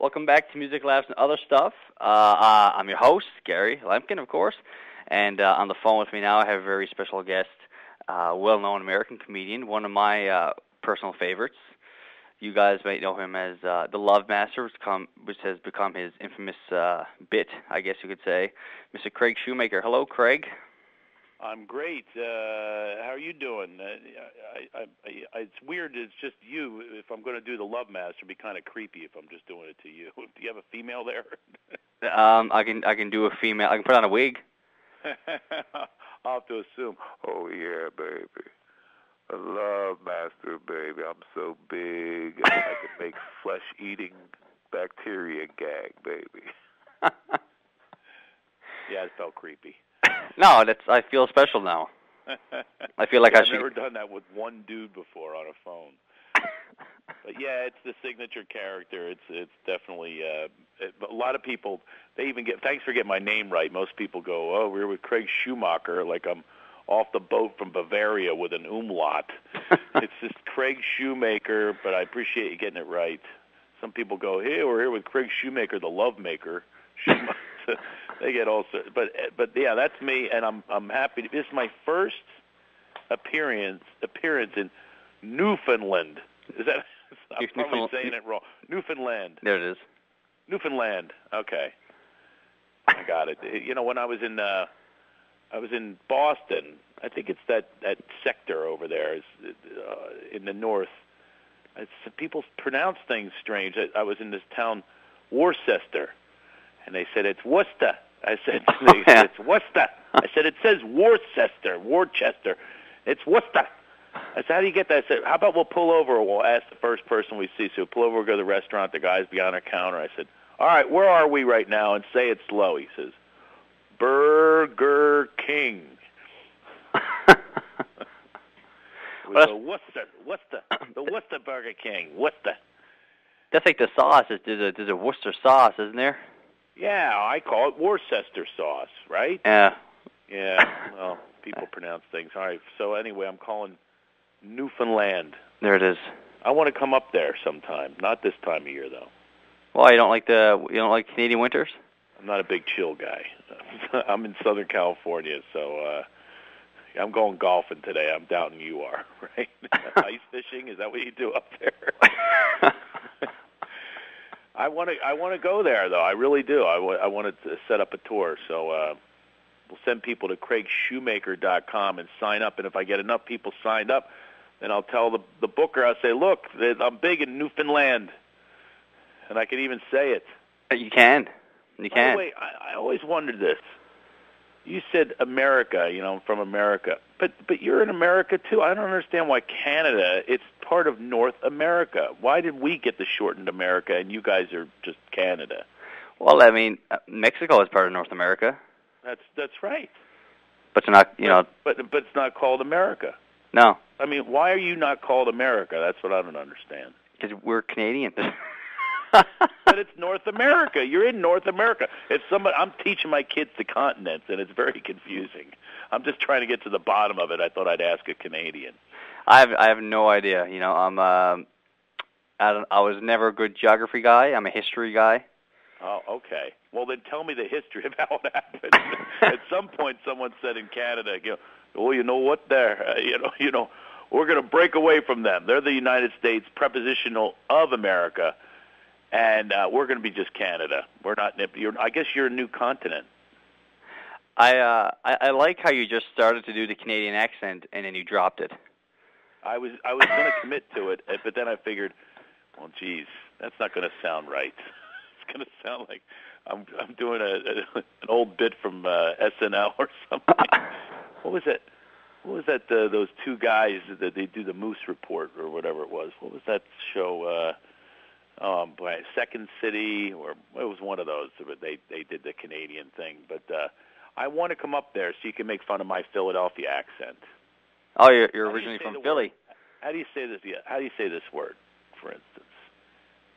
Welcome back to Music Labs and Other Stuff. I'm your host, Gary Lemkin, of course, and on the phone with me now I have a very special guest, well-known American comedian, one of my personal favorites. You guys might know him as the Love Master, which has become his infamous bit, I guess you could say. Mr. Craig Shoemaker. Hello, Craig. I'm great. How are you doing? It's weird. It's just you. If I'm going to do the Love Master, it'd be kind of creepy if I'm just doing it to you. Do you have a female there? I can do a female. I can put on a wig. I'll have to assume. Oh yeah, baby. A Love Master, baby. I'm so big. I can make flesh-eating bacteria gag, baby. Yeah, it felt creepy. No, I feel special now. I feel like yeah, I should. I've never done that with one dude before on a phone. But yeah, it's the signature character. It's definitely a lot of people. They even get thanks for getting my name right. Most people go, "Oh, we're with Craig Shoemaker," like I'm off the boat from Bavaria with an umlaut. It's just Craig Shoemaker, but I appreciate you getting it right. Some people go, "Hey, we're here with Craig Shoemaker, the Love Maker." They get all sorts, but yeah, that's me, and I'm happy. This is my first appearance in Newfoundland. Is that? I'm probably saying it wrong. Newfoundland. There it is. Newfoundland. Okay, I got it. You know, when I was in Boston, I think it's that sector over there is in the north. People pronounce things strange. I was in this town, Worcester, and they said it's Worcester. I said it's Worcester. I said it says Worcester. It's Worcester. I said, how do you get that? I said, how about we'll pull over and we'll ask the first person we see. So we'll pull over, we'll go to the restaurant. The guy's behind our counter. I said, all right, where are we right now? And say it slow. He says, Burger King. We go, Worcester, the Worcester Burger King, Worcester. That's like the sauce. There's a Worcester sauce, isn't there? Yeah, I call it Worcester sauce, right? Yeah. Yeah, well, people pronounce things. All right, so anyway, I'm calling Newfoundland. There it is. I want to come up there sometime. Not this time of year, though. Well, you don't like Canadian winters? I'm not a big chill guy. I'm in Southern California, so I'm going golfing today. I'm down than you are, right? Ice fishing, is that what you do up there? I want to go there, though. I really do. I want to set up a tour, so we'll send people to craigshoemaker.com and sign up. And if I get enough people signed up, then I'll tell the booker, I'll say, look, I'm big in Newfoundland. And I can even say it. You can. You can. By the way, I always wondered this. You said America, I'm from America. But you're in America, too. I don't understand why Canada, it's part of North America. Why did we get the shortened America and you guys are just Canada? Well, I mean, Mexico is part of North America. That's right. But it's not, But it's not called America. No. I mean, why are you not called America? That's what I don't understand. Because we're Canadian. But it's North America. You're in North America. I'm teaching my kids the continents, and it's very confusing. I'm just trying to get to the bottom of it. I thought I'd ask a Canadian. I have no idea. I was never a good geography guy. I'm a history guy. Oh, okay. Well, then tell me the history of how it happened. At some point, someone said in Canada, "Oh, you know what? We're going to break away from them. They're the United States, prepositional of America." And we're going to be just Canada. We're not. I guess you're a new continent. I like how you just started to do the Canadian accent and then you dropped it. I was going to commit to it, but then I figured, well, geez, that's not going to sound right. It's going to sound like I'm doing an old bit from SNL or something. What was it? What was that? Those two guys that they do the Moose Report or whatever it was. What was that show? Second City, or it was one of those. But they did the Canadian thing. But I want to come up there so you can make fun of my Philadelphia accent. Oh, you're originally from Philly. How do you say this? How do you say this word, for instance?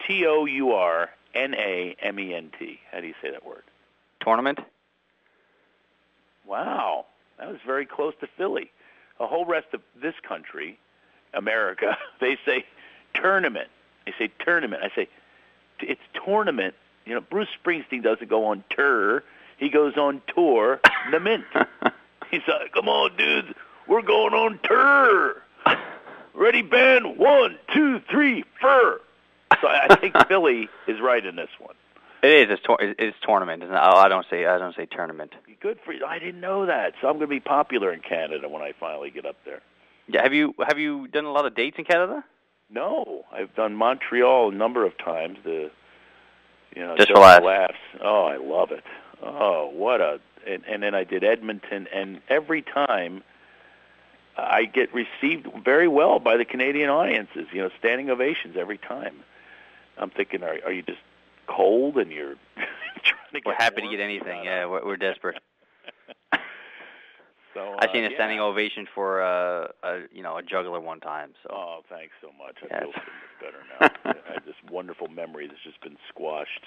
Tournament. How do you say that word? Tournament. Wow, that was very close to Philly. The whole rest of this country, America, they say tournament. They say tournament. I say it's tournament. You know, Bruce Springsteen doesn't go on tour. He goes on tour. The Mint. He's like, come on, dudes, we're going on tour. Ready, band? 1, 2, 3, 4. So I think Philly is right in this one. It is. It's tournament. Isn't it? I don't say tournament. Good for you. I didn't know that. So I'm going to be popular in Canada when I finally get up there. Yeah. Have you done a lot of dates in Canada? No, I've done Montreal a number of times. Just for laughs. Oh, I love it. Oh, and then I did Edmonton, and every time I get received very well by the Canadian audiences. You know, standing ovations every time. I'm thinking, are you just cold and you're trying to get We're happy warm? to get anything. Yeah, we're desperate. So I seen a standing ovation for a juggler one time. So. Oh, thanks so much. I feel so much better now. I had this wonderful memory that's just been squashed.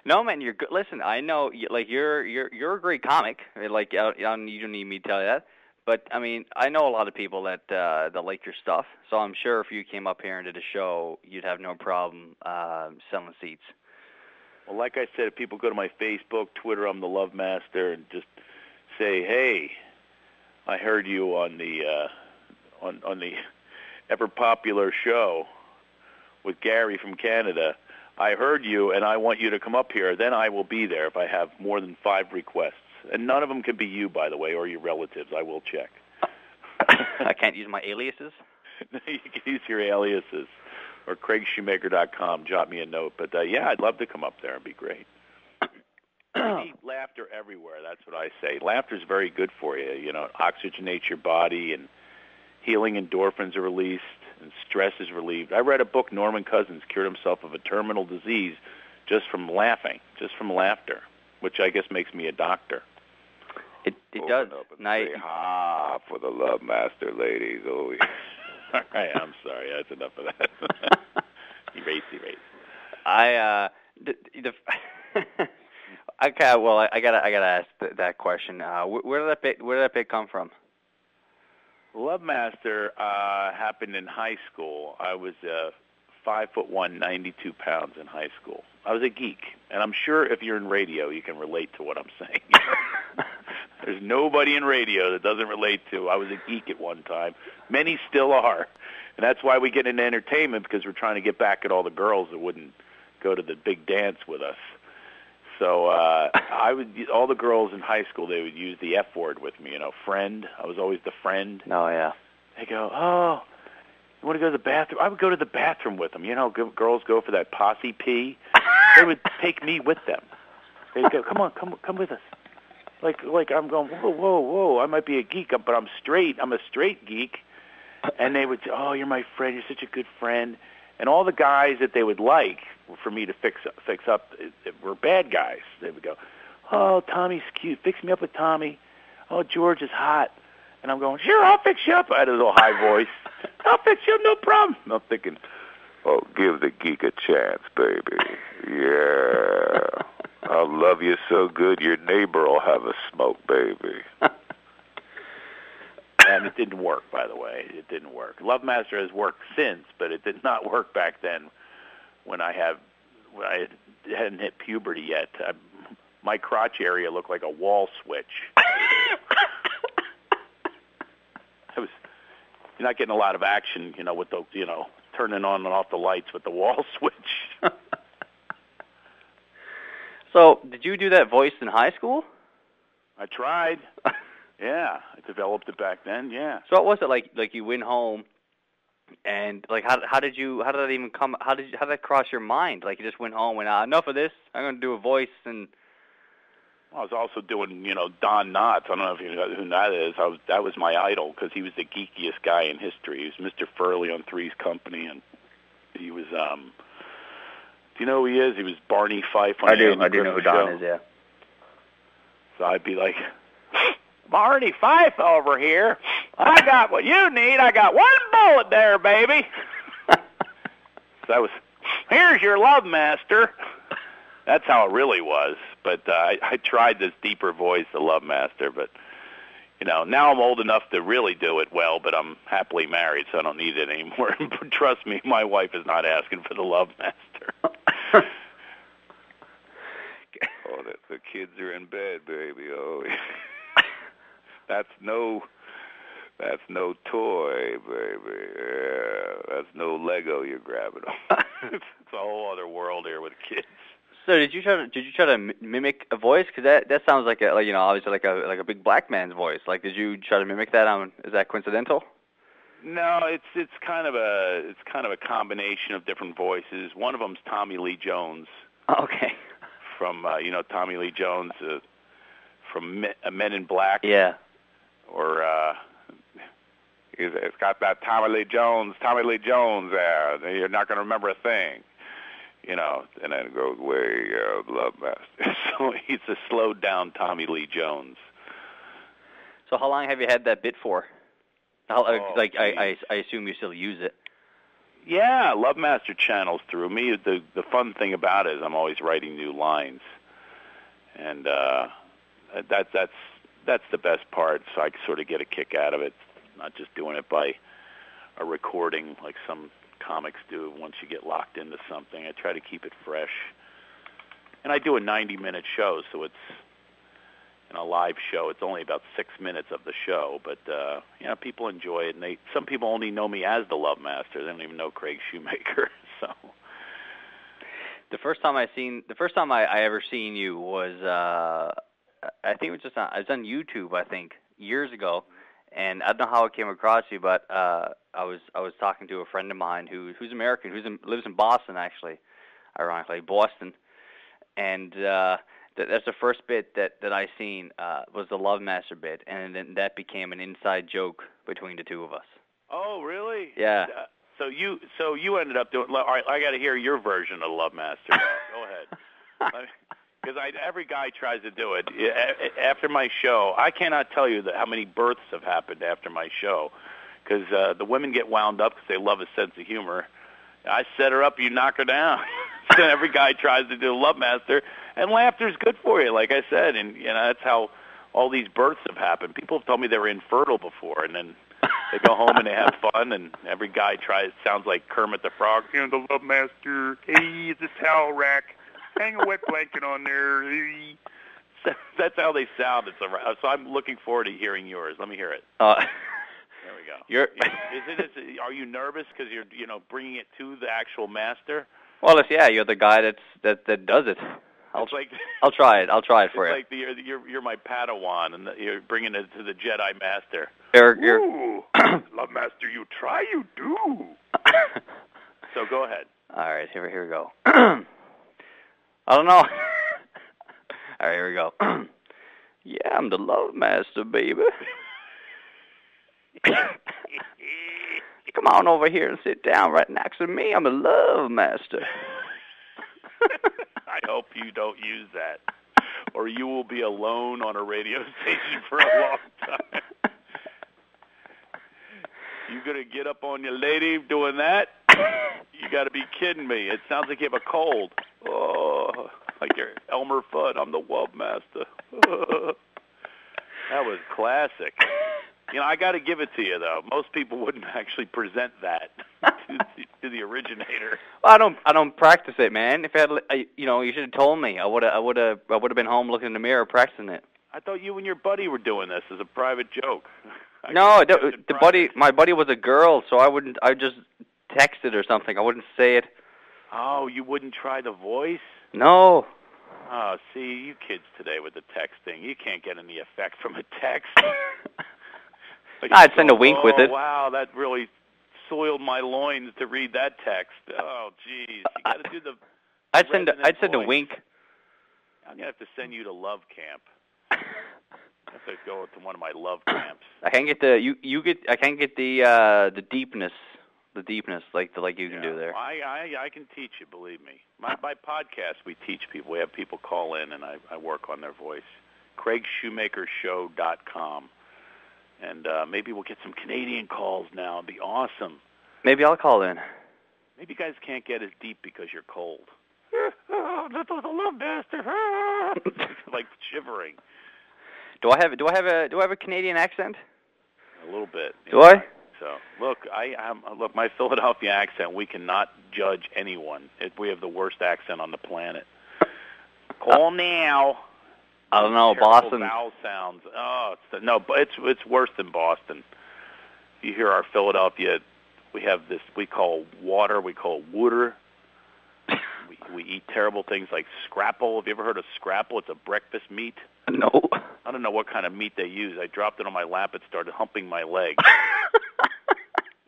No, man, you're good. Listen, I know, you're a great comic. Like, you don't need me to tell you that. But I mean, I know a lot of people that like your stuff. So I'm sure if you came up here and did a show, you'd have no problem selling seats. Well, like I said, if people go to my Facebook, Twitter, I'm the Love Master, and just say, "Hey, I heard you on the ever popular show with Gary from Canada. I heard you, and I want you to come up here." Then I will be there if I have more than 5 requests, and none of them can be you, by the way, or your relatives. I will check. I can't use my aliases. You can use your aliases, or CraigShoemaker.com. Jot me a note. But yeah, I'd love to come up there. It'd be great. You need laughter everywhere. That's what I say. Laughter's very good for you. You know, it oxygenates your body, and healing endorphins are released, and stress is relieved. I read a book, Norman Cousins cured himself of a terminal disease just from laughing, just from laughter, which I guess makes me a doctor. It does. Say ha for the Love Master, ladies. Oh, yeah. All right, I'm sorry. That's enough of that. Erase. Okay, well, I gotta ask that question. Where did that bit come from? Love Master happened in high school. I was 5'1", 92 pounds in high school. I was a geek, and I'm sure if you're in radio, you can relate to what I'm saying. There's nobody in radio that doesn't relate to. I was a geek at one time. Many still are, and that's why we get into entertainment, because we're trying to get back at all the girls that wouldn't go to the big dance with us. So all the girls in high school, they would use the F word with me, you know, friend. I was always the friend. Oh, yeah. They go, oh, you want to go to the bathroom? I would go to the bathroom with them. You know, girls go for that posse pee. They would take me with them. They'd go, come with us. Like I'm going, whoa, I might be a geek, but I'm straight. I'm a straight geek. And they would say, oh, you're my friend. You're such a good friend. And all the guys that they would like for me to fix up were bad guys. They would go, oh, Tommy's cute. Fix me up with Tommy. Oh, George is hot. And I'm going, sure, I'll fix you up. I had a little high voice. I'll fix you up, no problem. And I'm thinking, oh, give the geek a chance, baby. Yeah. I'll love you so good your neighbor will have a smoke, baby. And it didn't work, by the way. It didn't work. Love Master has worked since, but it did not work back then when I hadn't hit puberty yet. My crotch area looked like a wall switch. You're not getting a lot of action, you know, with the, you know, turning on and off the lights with the wall switch. So, did you do that voice in high school? I tried. Yeah, I developed it back then. Yeah. So what was it like? Like you went home, and like how did that even come? How did that cross your mind? Like you just went home and enough of this. I'm going to do a voice and. I was also doing, you know, Don Knotts. I don't know if you know who that is. That was my idol because he was the geekiest guy in history. He was Mr. Furley on Three's Company, and he was. Do you know who he is? He was Barney Fife on the I do know who Don is. Yeah. So I'd be like, Barney Fife over here. I got what you need. I got one bullet there, baby. So that was, here's your Love Master. That's how it really was. But I tried this deeper voice, the Love Master. But, you know, now I'm old enough to really do it well, but I'm happily married, so I don't need it anymore. But trust me, my wife is not asking for the Love Master. kids are in bed, baby. Oh, that's no toy, baby. Yeah, that's no Lego you're grabbing on. It's a whole other world here with kids. So did you try to mimic a voice? Because that sounds like obviously like a big black man's voice. Like, did you try to mimic that? Is that coincidental? No, it's kind of a combination of different voices. One of them's Tommy Lee Jones. Oh, okay. From Tommy Lee Jones from Men in Black. Yeah. Or it's got that Tommy Lee Jones there. You're not going to remember a thing. And then it goes way Love Master. So he's a slowed down Tommy Lee Jones. So how long have you had that bit for? I assume you still use it. Yeah, Love Master channels through me. The fun thing about it is I'm always writing new lines, and that's the best part. So I sort of get a kick out of it, not just doing it by a recording like some comics do. Once you get locked into something, I try to keep it fresh. And I do a 90-minute show, so it's a live show. It's only about 6 minutes of the show, but people enjoy it. And some people only know me as the Love Master. They don't even know Craig Shoemaker. So the first time I ever seen you was I think it was on YouTube, I think, years ago. And I don't know how it came across you, but I was talking to a friend of mine who's American, lives in Boston, actually, ironically, Boston, and that's the first bit that I seen was the Love Master bit, and then that became an inside joke between the two of us. Oh, really? Yeah. So you ended up doing. All right, I got to hear your version of Love Master. Go ahead. Because every guy tries to do it. After my show, I cannot tell you how many births have happened after my show, because the women get wound up because they love a sense of humor. I set her up, you knock her down. So every guy tries to do a Love Master, and laughter's good for you, like I said, and that's how all these births have happened. People have told me they were infertile before, and then they go home and they have fun, and every guy tries. Sounds like Kermit the Frog. The Love Master. Hey, it's a towel rack. Hang a wet blanket on there. That's how they sound. So I'm looking forward to hearing yours. Let me hear it. There we go. Are you nervous because you're bringing it to the actual master? Well, you're the guy that does it. I'll try it. I'll try it for you. It's like you're my Padawan, and you're bringing it to the Jedi Master. Ooh, Love Master, you try, you do. So go ahead. All right, here we go. I don't know. All right, here we go. Yeah, I'm the Love Master, baby. Come on over here and sit down right next to me. I'm a Love Master. I hope you don't use that, or you will be alone on a radio station for a long time. You gonna get up on your lady doing that? You got to be kidding me. It sounds like you have a cold. Oh, like you're Elmer Fudd. I'm the Love Master. That was classic. I got to give it to you, though. Most people wouldn't actually present that to the originator. Well, I don't practice it, man. If I had, you should have told me. I would have been home looking in the mirror practicing it. I thought you and your buddy were doing this as a private joke. My buddy was a girl, so I just text it or something. I wouldn't say it. Oh, you wouldn't try the voice? No. Oh, see, you kids today with the texting, you can't get any effect from a text. I'd send a wink with it. Wow, that really soiled my loins to read that text. Oh, geez, you got to do the. I'd send a wink. I'm gonna have to send you to love camp. I have to go to one of my love camps. I can't get the deepness. The deepness, like you can do there. I can teach you, believe me. By podcast, we teach people. We have people call in, and I work on their voice. CraigShoemakerShow.com. And maybe we'll get some Canadian calls now. It'd be awesome. Maybe I'll call in. Maybe you guys can't get as deep because you're cold. That was a Love Master. Like shivering. Do I have a Canadian accent? A little bit. Do I? So look, my Philadelphia accent. We cannot judge anyone. We have the worst accent on the planet. Call now. I don't know, terrible Boston. Vowel sounds. Oh, it's worse than Boston. You hear our Philadelphia. We have this we call water. We call it water. We eat terrible things like scrapple. Have you ever heard of scrapple? It's a breakfast meat. No. I don't know what kind of meat they use. I dropped it on my lap. It started humping my leg.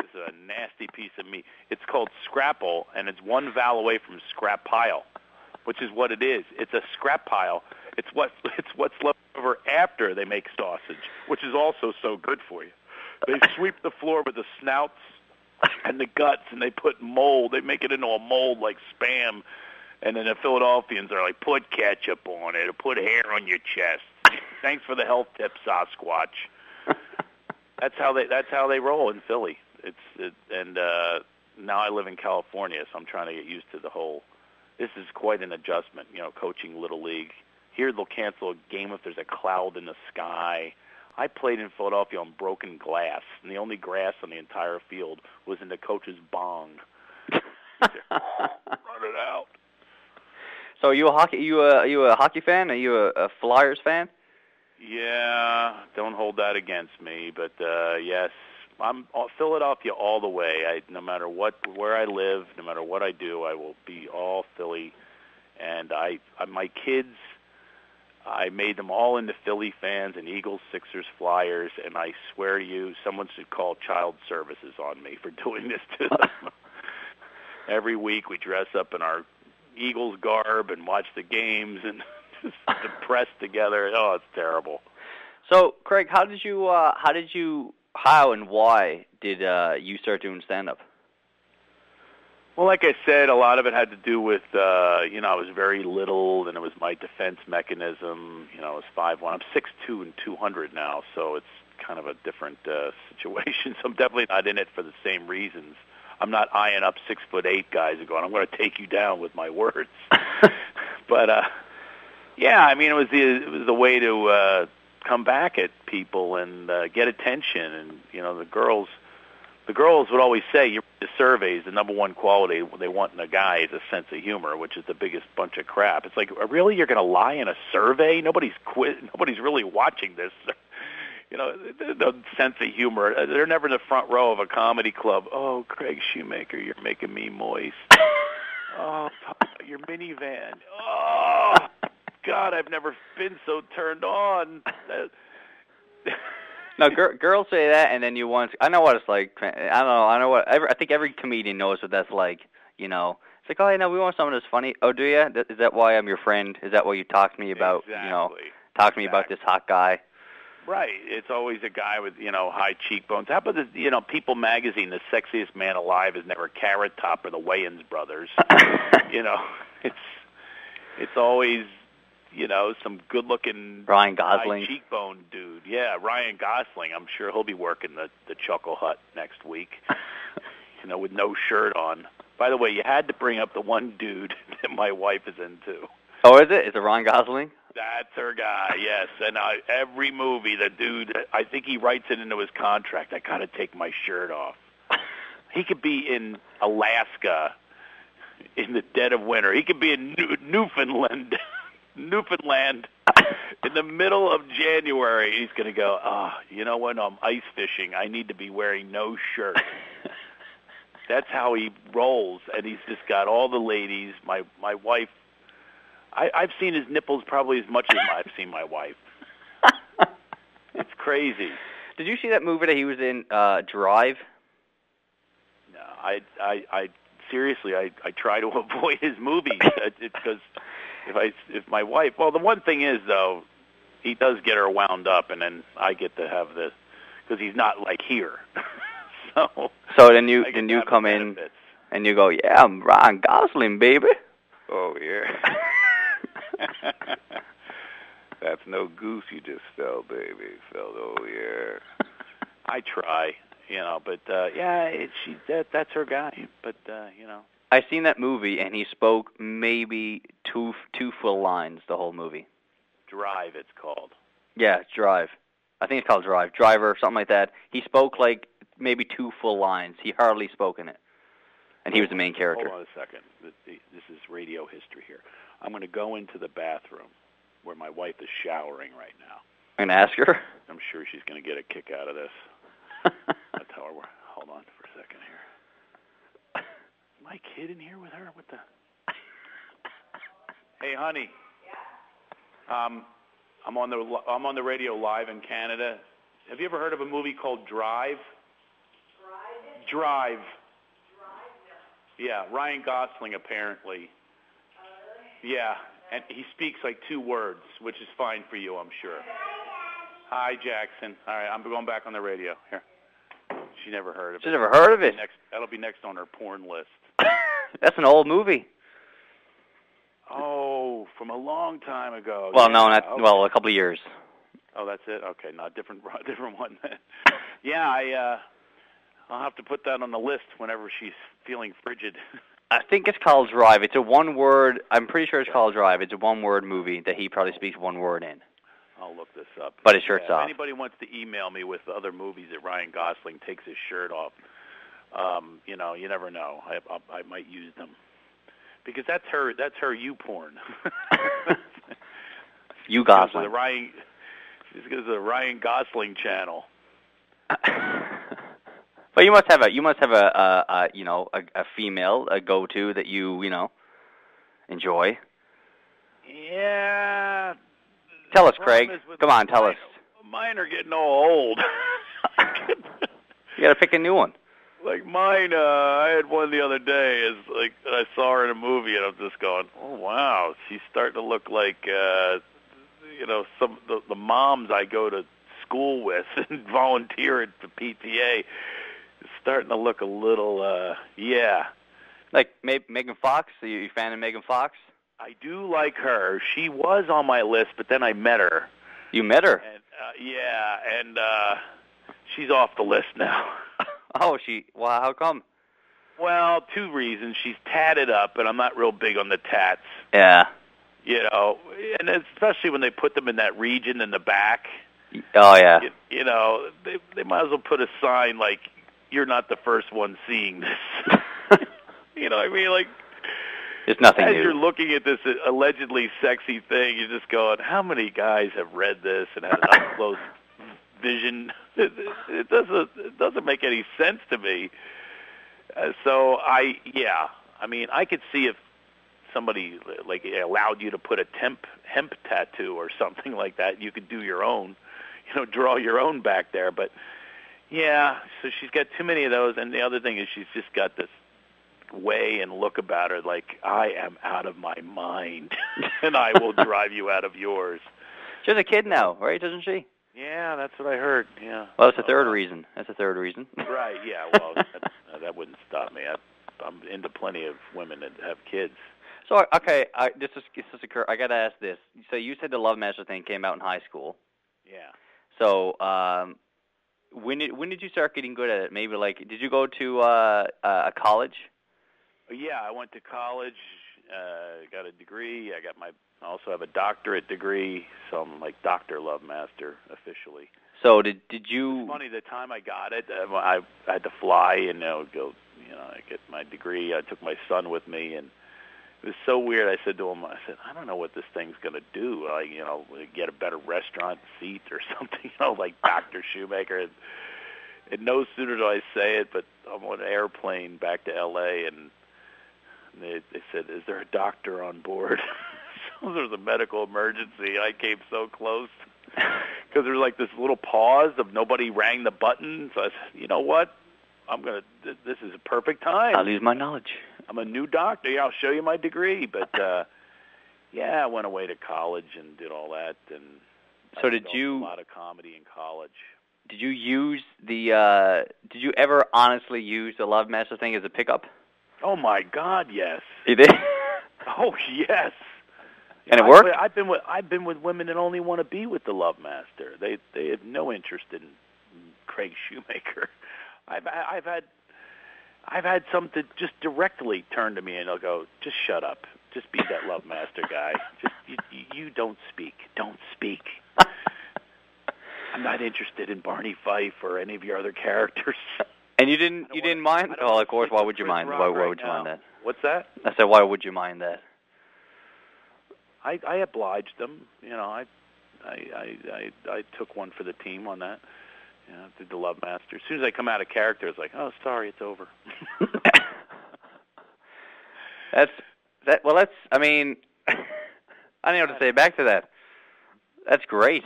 It's a nasty piece of meat. It's called scrapple, and it's one vowel away from scrap pile, which is what it is. It's a scrap pile. It's what's left over after they make sausage, which is also so good for you. They sweep the floor with the snouts and the guts, and they put mold. They make it into a mold like Spam. And then the Philadelphians are like, put ketchup on it, or put hair on your chest. Thanks for the health tip, Sasquatch. That's how they roll in Philly. Now I live in California, so I'm trying to get used to the whole. This is quite an adjustment, coaching Little League. Here they'll cancel a game if there's a cloud in the sky. I played in Philadelphia on broken glass, and the only grass on the entire field was in the coach's bong. Run it out. So are you a hockey fan? Are you a Flyers fan? Yeah, don't hold that against me, but yes, I'm Philadelphia all the way. No matter where I live, no matter what I do, I will be all Philly. And my kids, I made them all into Philly fans and Eagles, Sixers, Flyers, and I swear to you, someone should call child services on me for doing this to them. Every week we dress up in our Eagles garb and watch the games and just depressed together. Oh, it's terrible. So, Craig, how and why did you start doing stand-up? Well, like I said, a lot of it had to do with, I was very little, and it was my defense mechanism. I was 5'1". I'm 6'2" and 200 now, so it's kind of a different situation. So I'm definitely not in it for the same reasons. I'm not eyeing up 6'8" guys and going, I'm going to take you down with my words. But yeah, I mean, it was the way to come back at people and get attention. And the girls would always say, the surveys, the number one quality they want in a guy is a sense of humor, which is the biggest bunch of crap. It's like, really, you're going to lie in a survey? Nobody's really watching this. The sense of humor. They're never in the front row of a comedy club. Oh, Craig Shoemaker, you're making me moist. Oh, your minivan. Oh, God, I've never been so turned on. No, girls say that, and then I know what it's like. I think every comedian knows what that's like. It's like, oh, we want someone that's funny. Oh, do you? Is that why I'm your friend? Is that why you talk to me about? Exactly. Talk to me about this hot guy. Right. It's always a guy with, high cheekbones. How about this, People magazine, the sexiest man alive is never Carrot Top or the Wayans brothers. It's always, some good-looking Ryan Gosling. high cheekbone dude. Yeah, Ryan Gosling. I'm sure he'll be working the Chuckle Hut next week, with no shirt on. By the way, you had to bring up the one dude that my wife is into. Oh, is it? Is it Ryan Gosling? That's her guy, yes. And every movie, the dude, I think he writes it into his contract, I got to take my shirt off. He could be in Alaska in the dead of winter. He could be in Newfoundland in the middle of January. He's going to go, when I'm ice fishing, I need to be wearing no shirt. That's how he rolls, and he's just got all the ladies. My wife, I've seen his nipples probably as much as I've seen my wife. It's crazy. Did you see that movie that he was in, Drive? No, I seriously, I try to avoid his movies because if my wife, well, the one thing is though, he does get her wound up, and then I get to have this because he's not like here. So then you come in and you go, yeah, I'm Ryan Gosling, baby. Oh yeah. That's no goose you just fell, baby. Oh yeah. I try, but that's her guy. But I seen that movie, and he spoke maybe two full lines the whole movie. Drive, it's called. Yeah, Drive. I think it's called Drive. Driver, something like that. He spoke like maybe 2 full lines. He hardly spoke in it. And he was the main character. Hold on a second. This is radio history here. I'm going to go into the bathroom. where my wife is showering right now. And ask her? I'm sure she's going to get a kick out of this. I'll tell her. Hold on for a second here. My kid in here with her? What the? Hey, honey. Yeah. I'm on the radio live in Canada. Have you ever heard of a movie called Drive? Drive. Yeah, Ryan Gosling apparently. Yeah, and he speaks like 2 words, which is fine for you, I'm sure. Hi, Jackson. All right, I'm going back on the radio. Here. She never heard of it. She's never heard of it? That'll be next on her porn list. That's an old movie. Oh, from a long time ago. Well, no, not okay. Well, a couple of years. Oh, that's it. Okay, not different one. Yeah, I'll have to put that on the list whenever she's feeling frigid. I think it's called Drive. It's a one-word. I'm pretty sure it's called Drive. It's a one-word movie that he probably speaks one word in. I'll look this up. But his shirt's off. If anybody wants to email me with other movies that Ryan Gosling takes his shirt off, you never know. I might use them. Because that's her you porn. You Gosling. This is the Ryan Gosling channel. But you must have a female go-to that you enjoy. Yeah. Tell us, Craig. Come on, tell us. Mine are getting all old. You got to pick a new one. Like mine, I had one the other day. I saw her in a movie, and I'm just going, "Oh wow, she's starting to look like some the moms I go to school with and volunteer at the PTA." It's starting to look a little, yeah. Like Megan Fox? Are you a fan of Megan Fox? I do like her. She was on my list, but then I met her. You met her? And, yeah, and she's off the list now. Oh, well, how come? Well, 2 reasons. She's tatted up, and I'm not real big on the tats. Yeah. And especially when they put them in that region in the back. Oh, yeah. They might as well put a sign like, "You're not the first one seeing this." You know what I mean? Like, it's nothing as new. You're looking at this allegedly sexy thing, you're just going, how many guys have read this and had an up-close vision? It doesn't make any sense to me. I could see if somebody allowed you to put a hemp tattoo or something like that. You could do your own, draw your own back there. But yeah, so she's got too many of those. And the other thing is she's just got this way and look about her like, I am out of my mind, and I will drive you out of yours. She has a kid now, right? Doesn't she? Yeah, that's what I heard. Yeah. Well, that's a third reason. Right. Yeah. Well, that wouldn't stop me. I'm into plenty of women that have kids. So okay, I got to ask this. So you said the Love Master thing came out in high school. Yeah. So when did you start getting good at it? Maybe did you go to a college? Yeah, I went to college, got a degree. I also have a doctorate degree, so I'm like Dr. Love Master officially. So did you? It's funny, the time I got it, I had to fly and go. I get my degree. I took my son with me, and it was so weird. I said to him, I don't know what this thing's gonna do. Get a better restaurant seat or something. Like Dr. Shoemaker. And no sooner do I say it, but I'm on an airplane back to L.A. and they said, "Is there a doctor on board?" So there's a medical emergency. I came so close because there was like this little pause of nobody rang the button. So I said, "You know what? This is a perfect time. I'll use my knowledge. I'm a new doctor. Yeah, I'll show you my degree." But yeah, I went away to college and did all that. And so I did a lot of comedy in college. Did you use did you ever honestly use the Love Master thing as a pickup? Oh my God, yes. You did? Oh yes. And it worked? I've been with women that only want to be with the Love Master. They have no interest in Craig Shoemaker. I've had some to just directly turn to me and they'll go, "Just shut up. Just be that Love Master guy. Just you don't speak. Don't speak. I'm not interested in Barney Fife or any of your other characters." And you didn't mind? Oh, of course. Why would you mind? Why would you mind that? What's that? I said, why would you mind that? I obliged them. You know, I took one for the team on that. You know, did the Love Master. As soon as I come out of character, it's like, oh, sorry, it's over. That's. I mean, I don't know what to say back to that. That's great.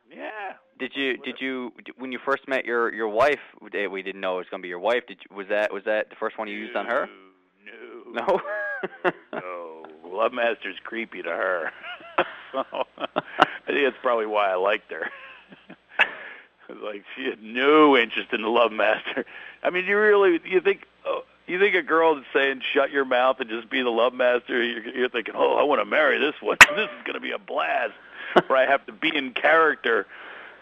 Yeah. Did you when you first met your wife? We didn't know it was going to be your wife. Was that the first one you used on her? No. No. Love Master's creepy to her. So I think that's probably why I liked her. Like, she had no interest in the Love Master. I mean, you think a girl is saying shut your mouth and just be the Love Master? You're thinking, oh, I want to marry this one. This is going to be a blast. Where I have to be in character.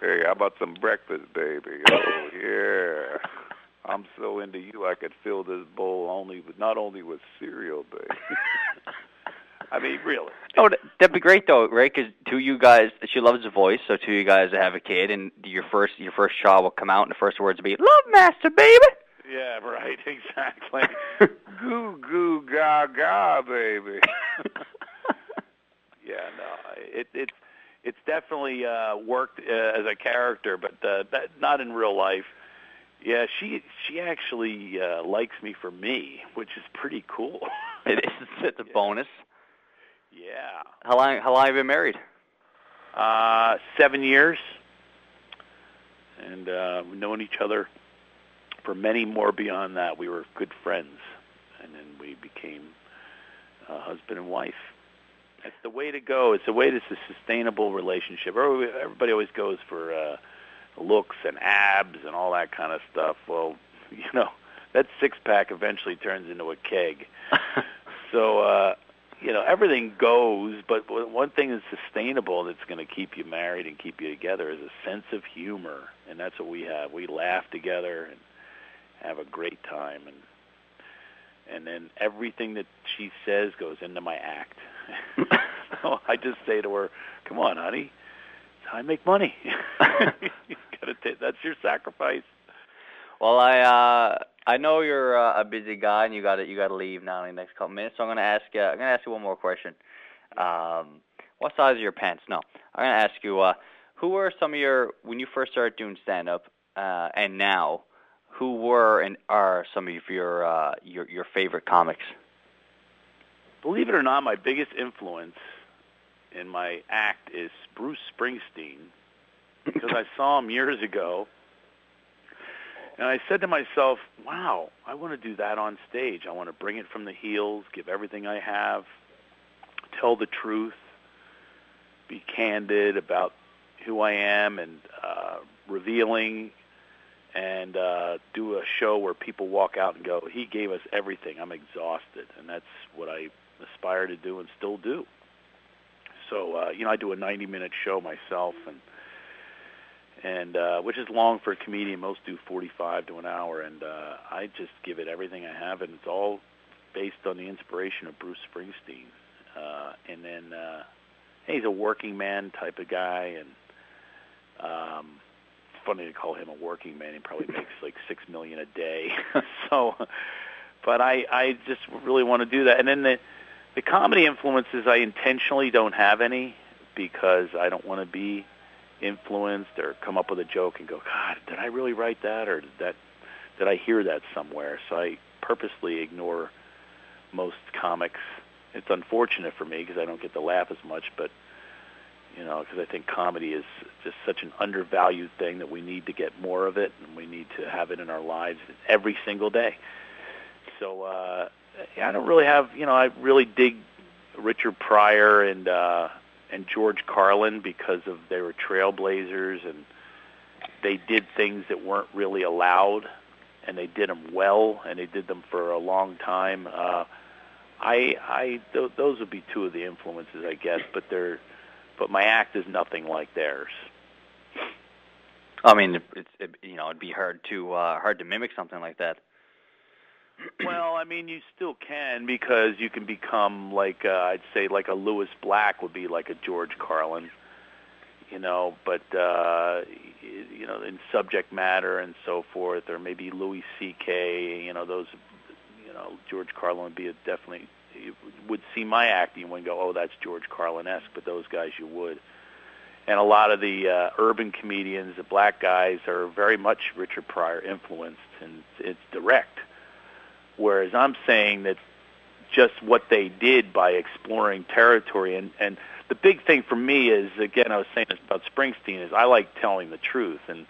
Hey, how about some breakfast, baby? Oh yeah, I'm so into you I could fill this bowl not only with cereal, baby. I mean, really. Oh, that'd be great though, right? Because two of you guys, she loves the voice, so two of you guys have a kid, and your first child will come out, and the first words will be "Love Master, baby." Yeah, right. Exactly. Goo goo gaga, baby. Yeah, no, it's definitely worked as a character, but not in real life. Yeah, she actually likes me for me, which is pretty cool. It is. It's a bonus. Yeah. How long have you been married? 7 years, and we've known each other for many more beyond that. We were good friends, and then we became husband and wife. That's the way to go. It's a sustainable relationship. Everybody always goes for looks and abs and all that kind of stuff. Well, you know, that six-pack eventually turns into a keg. So, you know, everything goes, but one thing that's sustainable that's going to keep you married and keep you together is a sense of humor, and that's what we have. We laugh together and have a great time, and then everything that she says goes into my act. So I just say to her, "Come on, honey, it's how I make money. That's your sacrifice." Well, I know you're a busy guy, and you got to leave now in the next couple minutes. So I'm going to ask you one more question. What size are your pants? No, I'm going to ask you who were some of when you first started doing stand up, and now, who were and are some of your favorite comics? Believe it or not, my biggest influence in my act is Bruce Springsteen, because I saw him years ago, and I said to myself, wow, I want to do that on stage. I want to bring it from the heels, give everything I have, tell the truth, be candid about who I am, and revealing, and do a show where people walk out and go, he gave us everything. I'm exhausted, and that's what I aspire to do and still do. So, you know, I do a 90-minute show myself, and which is long for a comedian. Most do 45 to an hour, and I just give it everything I have, and it's all based on the inspiration of Bruce Springsteen. And then he's a working man type of guy, and it's funny to call him a working man. He probably makes like $6 million a day. So, but I just really want to do that. And then the comedy influences, I intentionally don't have any, because I don't want to be influenced or come up with a joke and go, God, did I really write that, or did I hear that somewhere? So I purposely ignore most comics. It's unfortunate for me because I don't get to laugh as much, but you know, because I think comedy is just such an undervalued thing that we need to get more of it, and we need to have it in our lives every single day. So I don't really have, you know, I really dig Richard Pryor and George Carlin because they were trailblazers, and they did things that weren't really allowed, and they did them well, and they did them for a long time. Those would be two of the influences, I guess, but my act is nothing like theirs. I mean, it'd be hard to mimic something like that. Well, I mean, you still can, because you can become like, I'd say like a Lewis Black would be like a George Carlin, you know, but, you know, in subject matter and so forth, or maybe Louis C.K., you know, those, you know, George Carlin would be definitely would see my acting and would go, oh, that's George Carlin-esque, but those guys you would. And a lot of the urban comedians, the black guys, are very much Richard Pryor influenced, and it's direct. Whereas I'm saying that just what they did by exploring territory, and the big thing for me is, again, I was saying this about Springsteen, is I like telling the truth, and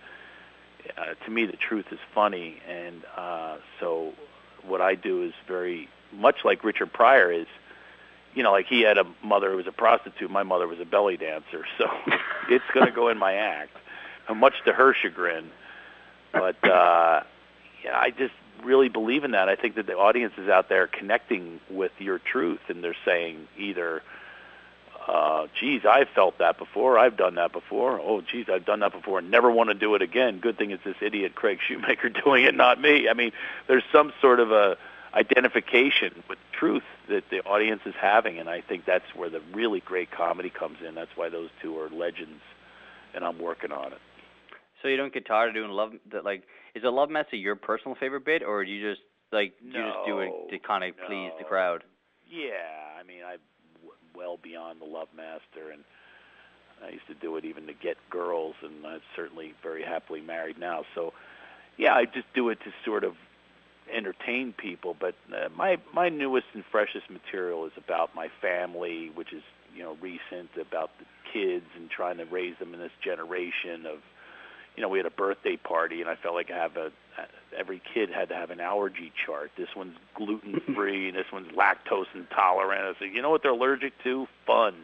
to me the truth is funny, and so what I do is very much like Richard Pryor is, you know, like he had a mother who was a prostitute, my mother was a belly dancer, so it's going to go in my act, much to her chagrin. But yeah, I just really believe in that. I think that the audience is out there connecting with your truth, and they're saying either, geez, I've felt that before, I've done that before, oh, geez, I've done that before and never want to do it again. Good thing it's this idiot Craig Shoemaker doing it, not me. I mean, there's some sort of a identification with truth that the audience is having, and I think that's where the really great comedy comes in. That's why those two are legends, and I'm working on it. So you don't get tired of doing is a Love Master your personal favorite bit, or do you just do it to kind of please the crowd? Yeah, I mean, I'm well beyond the Love Master, and I used to do it even to get girls, and I'm certainly very happily married now. So, yeah, I just do it to sort of entertain people, but my newest and freshest material is about my family, which is, you know, recent, about the kids and trying to raise them in this generation of, you know, we had a birthday party, and I felt like every kid had to have an allergy chart. This one's gluten-free, this one's lactose intolerant. I said, you know what they're allergic to? Fun.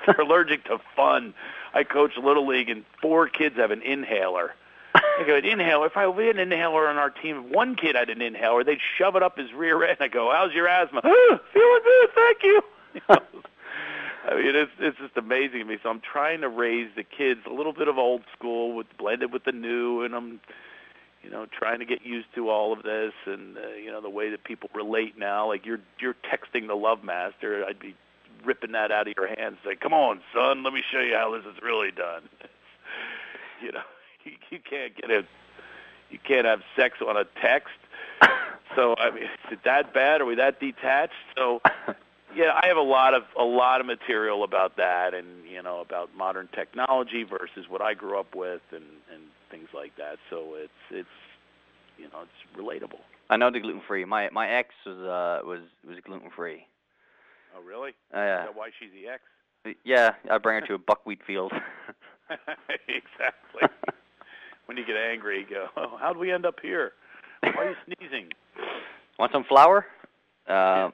They're allergic to fun. I coach Little League, and 4 kids have an inhaler. I go, an inhaler? If we had an inhaler on our team, if one kid had an inhaler, they'd shove it up his rear end. I go, how's your asthma? Feeling good, thank you. You know? I mean, it's just amazing to me. So I'm trying to raise the kids a little bit of old school blended with the new, and I'm, you know, trying to get used to all of this, and you know, the way that people relate now. Like you're texting the Love Master, I'd be ripping that out of your hands, say, come on, son, let me show you how this is really done. You know. You can't you can't have sex on a text. So I mean, is it that bad? Are we that detached? So yeah, I have a lot of material about that, and you know, about modern technology versus what I grew up with, and things like that. So it's you know, it's relatable. I know the gluten free. My ex was gluten free. Oh really? Yeah. Is that why she's the ex? Yeah, I bring her to a buckwheat field. Exactly. When you get angry, you go, oh, how'd we end up here? Why are you sneezing? Want some flour? Right.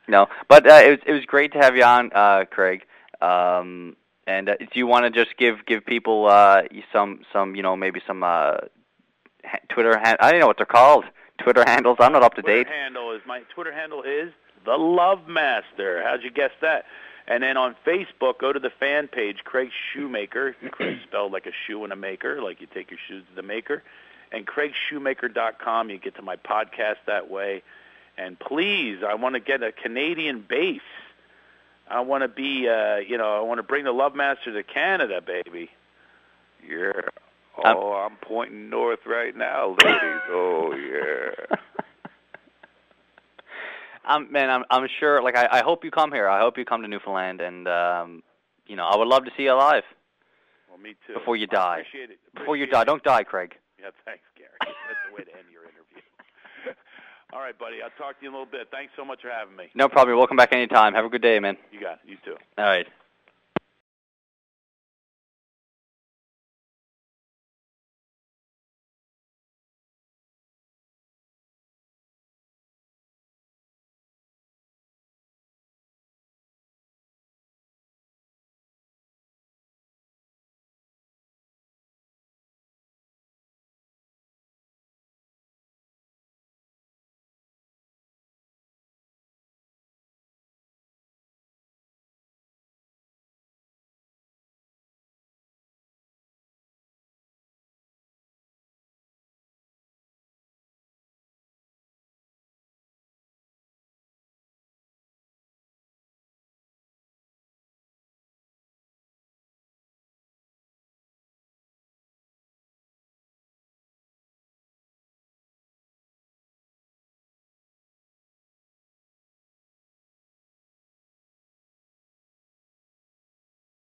No, but it was great to have you on, Craig. And do you want to just give people some you know, maybe some Twitter I don't know what they're called. Twitter handles. I'm not up to date. My Twitter handle is The Love Master. How'd you guess that? And then on Facebook, go to the fan page, Craig Shoemaker. Craig spelled like a shoe and a maker, like you take your shoes to the maker. And CraigShoemaker.com, you get to my podcast that way. And please, I want to get a Canadian base. I want to be, you know, I want to bring the Love Master to Canada, baby. Yeah. Oh, I'm pointing north right now, ladies. Oh, yeah. I'm sure. Like I hope you come here. I hope you come to Newfoundland, and you know, I would love to see you alive. Well, me too. Before you die. Appreciate it. Before you die, don't die, Craig. Yeah, thanks, Gary. That's the way to end your interview. All right, buddy. I'll talk to you in a little bit. Thanks so much for having me. No problem. You're welcome back anytime. Have a good day, man. You got it. You too. All right.